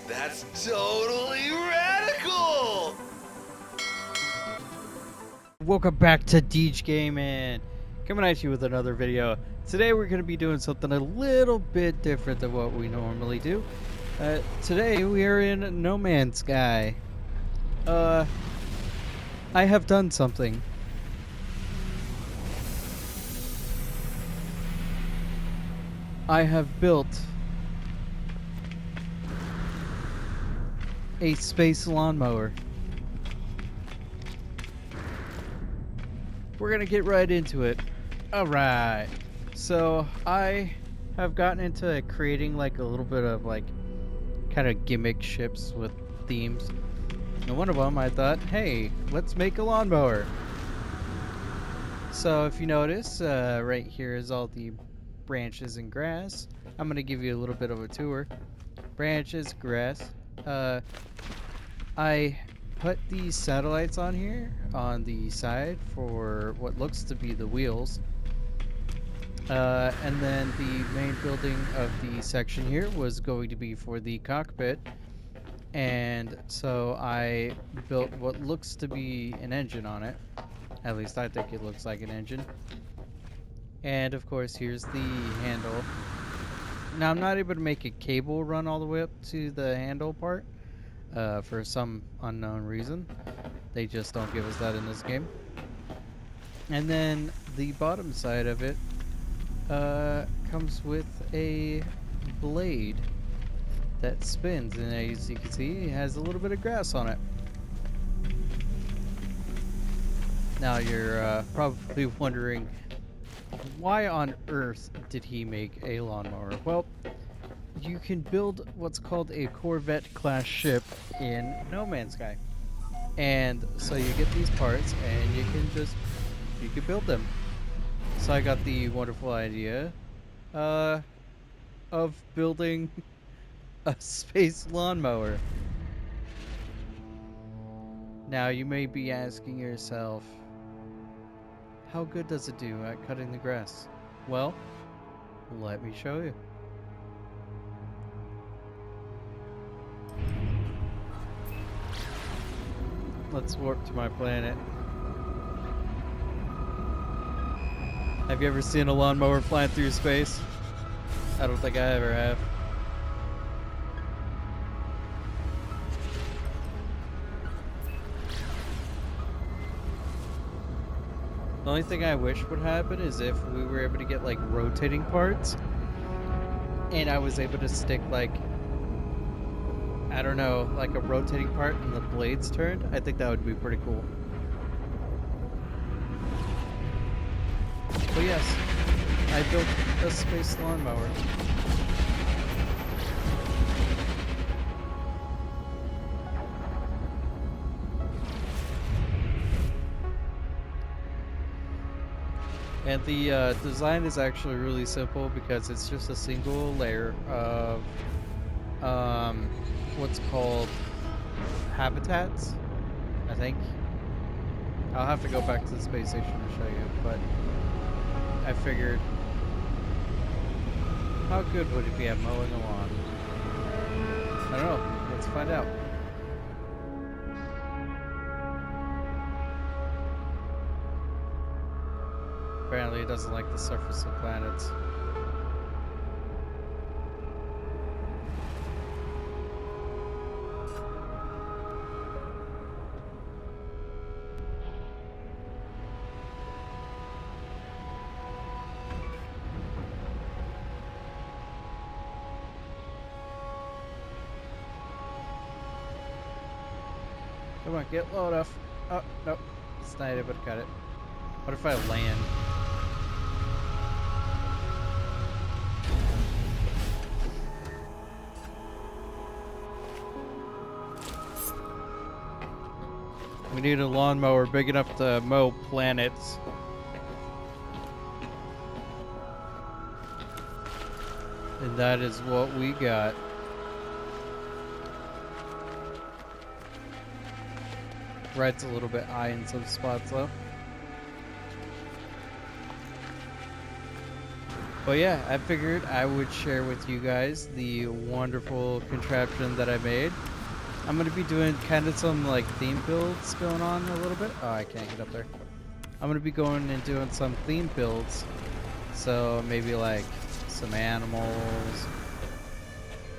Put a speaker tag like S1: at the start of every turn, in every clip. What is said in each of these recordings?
S1: That's totally radical!
S2: Welcome back to Deej Gaming, coming at you with another video. Today we're going to be doing something a little bit different than what we normally do. Today we are in No Man's Sky. I have done something. I have built a space lawnmower. We're gonna get right into it. Alright, so I have gotten into creating like a little bit of like kind of gimmick ships with themes. And one of them I thought, hey, let's make a lawnmower. So if you notice, right here is all the branches and grass. I'm gonna give you a little bit of a tour. Branches, grass. I put these satellites on here on the side for what looks to be the wheels. And then the main building of the section here was going to be for the cockpit. And so I built what looks to be an engine on it. At least I think it looks like an engine. And of course, here's the handle. Now I'm not able to make a cable run all the way up to the handle part. For some unknown reason. They just don't give us that in this game. And then the bottom side of it comes with a blade that spins, and as you can see, it has a little bit of grass on it. Now you're probably wondering, why on earth did he make a lawnmower? Well, you can build what's called a Corvette class ship in No Man's Sky. And so you get these parts and you can build them. So I got the wonderful idea of building a space lawnmower. Now you may be asking yourself, how good does it do at cutting the grass? Well, let me show you. Let's warp to my planet. Have you ever seen a lawnmower flying through space? I don't think I ever have. The only thing I wish would happen is if we were able to get like rotating parts and I was able to stick like, I don't know, like a rotating part and the blades turned. I think that would be pretty cool. But yes, I built a space lawnmower. And the design is actually really simple because it's just a single layer of what's called habitats, I think. I'll have to go back to the space station to show you, but I figured, how good would it be at mowing a lawn? I don't know. Let's find out. Apparently it doesn't like the surface of planets. Come on, get low enough. Oh, no. It's not able to cut it. What if I land? We need a lawnmower big enough to mow planets. And that is what we got. Red's a little bit high in some spots though. But yeah, I figured I would share with you guys the wonderful contraption that I made. I'm going to be doing kind of some like theme builds going on a little bit. Oh, I can't get up there. I'm going to be going and doing some theme builds. So maybe like some animals,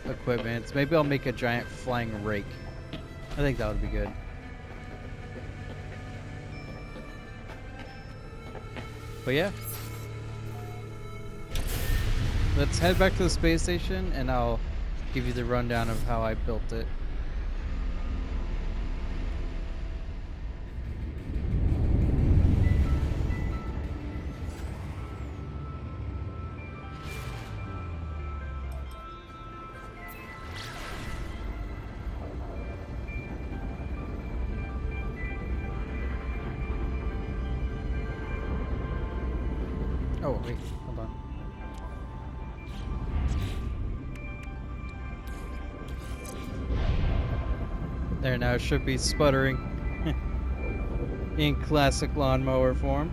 S2: equipment. Maybe I'll make a giant flying rake. I think that would be good. But yeah. Let's head back to the space station and I'll give you the rundown of how I built it. Oh, wait, hold on. There, now it should be sputtering in classic lawnmower form.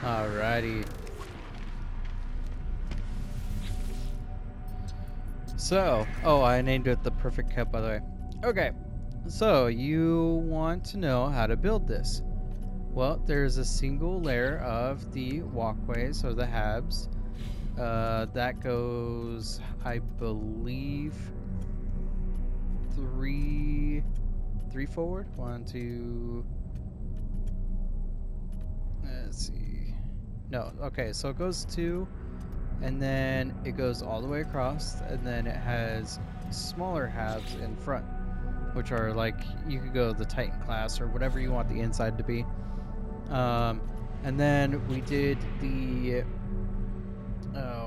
S2: Alrighty. So, oh, I named it the perfect cut, by the way. Okay, so you want to know how to build this. Well, there's a single layer of the walkways, or the habs. That goes, I believe, three forward. 1, 2. Let's see. No, okay, so it goes 2, and then it goes all the way across, and then it has smaller halves in front, which are like, you could go the Titan class or whatever you want the inside to be. And then we did the,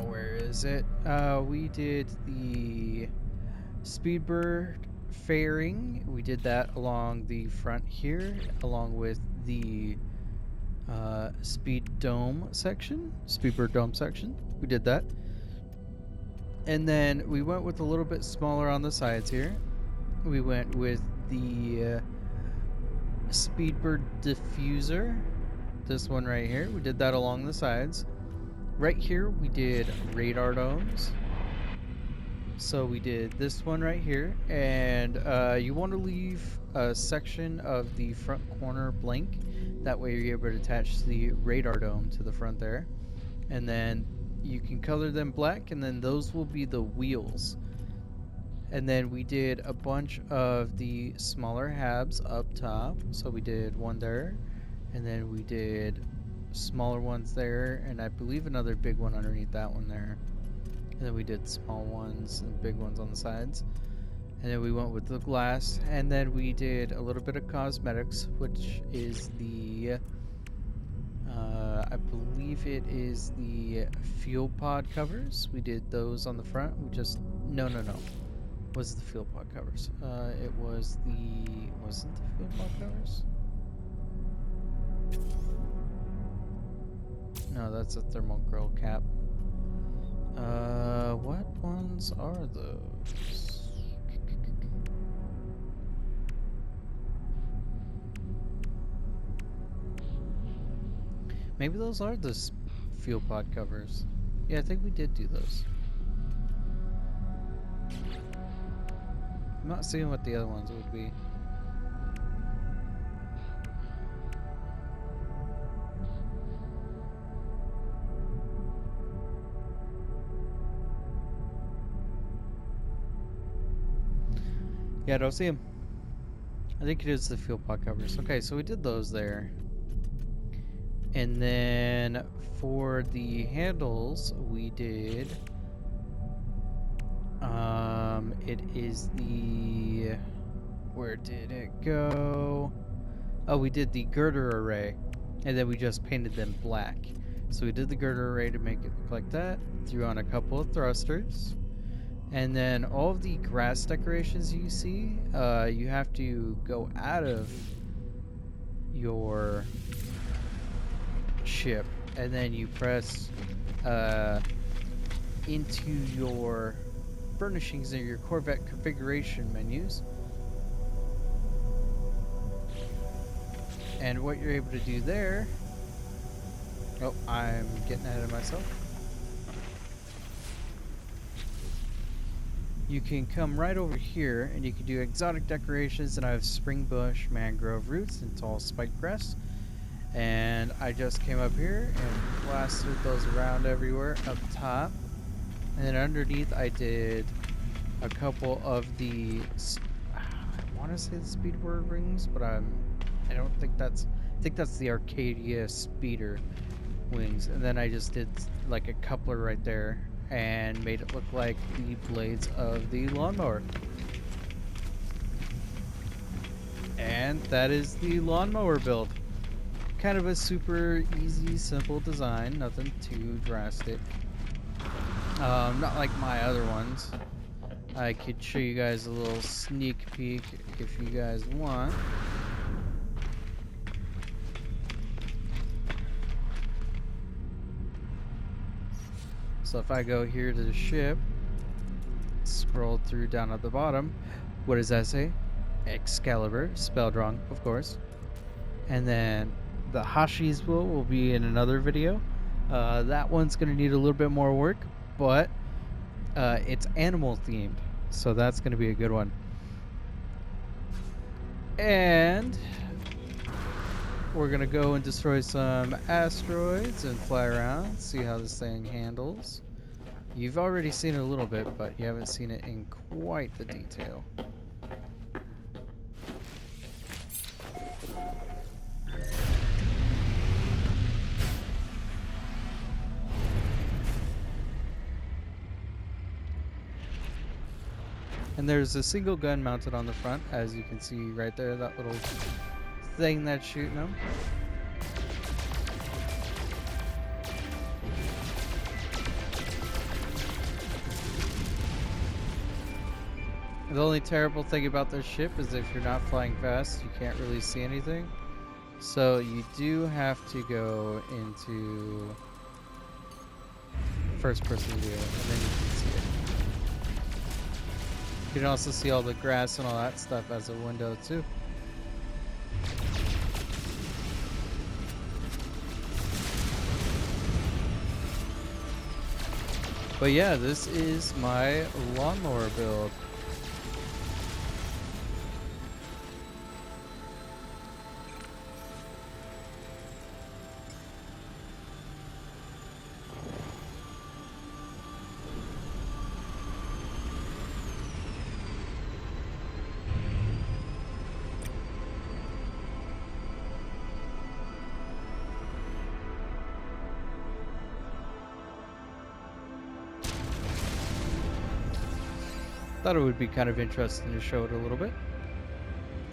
S2: where is it? We did the Speedbird fairing. We did that along the front here, along with the Speedbird dome section. We did that. And then we went with a little bit smaller on the sides here. We went with the Speedbird diffuser. This one right here. We did that along the sides. Right here we did radar domes. So we did this one right here. And you want to leave a section of the front corner blank. That way you're able to attach the radar dome to the front there. And then you can color them black, and then those will be the wheels. And then we did a bunch of the smaller habs up top. So we did one there, and then we did smaller ones there, and I believe another big one underneath that one there. And then we did small ones and big ones on the sides. And then we went with the glass, and then we did a little bit of cosmetics, which is the I believe it is the fuel pod covers. We did those on the front. We just no. Was the fuel pod covers? It was the wasn't the fuel pod covers? No, that's a thermal grill cap. What ones are those? Maybe those are the fuel pod covers. Yeah, I think we did do those. I'm not seeing what the other ones would be. Yeah, I don't see them. I think it is the fuel pod covers. Okay, so we did those there. And then for the handles, we did It is the... Where did it go? Oh, we did the girder array, and then we just painted them black. So we did the girder array to make it look like that, threw on a couple of thrusters, and then all of the grass decorations you see, you have to go out of your ship, and then you press into your furnishings or your Corvette configuration menus. And what you're able to do there... Oh, I'm getting ahead of myself. You can come right over here and you can do exotic decorations, and I have spring bush, mangrove roots, and tall spiked grass. And I just came up here and plastered those around everywhere up top. And then underneath I did a couple of the... I want to say the speedboard rings, but I don't think that's... I think that's the Arcadia speeder wings. And then I just did like a coupler right there and made it look like the blades of the lawnmower. And that is the lawnmower build. Kind of a super easy, simple design, nothing too drastic. Not like my other ones. I could show you guys a little sneak peek if you guys want. So if I go here to the ship, scroll through down at the bottom, what does that say? Excalibur, spelled wrong, of course. And then the Hashi's will be in another video. That one's going to need a little bit more work, but it's animal themed, so that's going to be a good one. And we're going to go and destroy some asteroids and fly around, see how this thing handles. You've already seen it a little bit, but you haven't seen it in quite the detail. And there's a single gun mounted on the front, as you can see right there, that little thing that's shooting them. The only terrible thing about this ship is if you're not flying fast, you can't really see anything. So you do have to go into first person view, and then you can see it. You can also see all the grass and all that stuff as a window too. But yeah, this is my lawnmower build. Thought it would be kind of interesting to show it a little bit.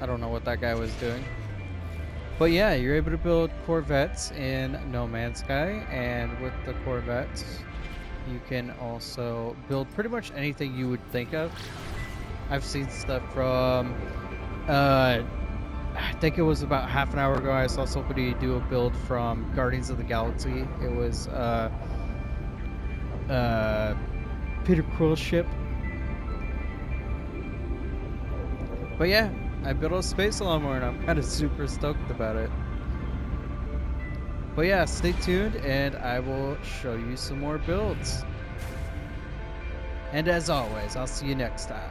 S2: I don't know what that guy was doing. But yeah, you're able to build Corvettes in No Man's Sky, and with the Corvettes, you can also build pretty much anything you would think of. I've seen stuff from, I think it was about half an hour ago, I saw somebody do a build from Guardians of the Galaxy. It was Peter Quill's ship. But yeah, I built a space lawnmower and I'm kind of super stoked about it. But yeah, stay tuned and I will show you some more builds. And as always, I'll see you next time.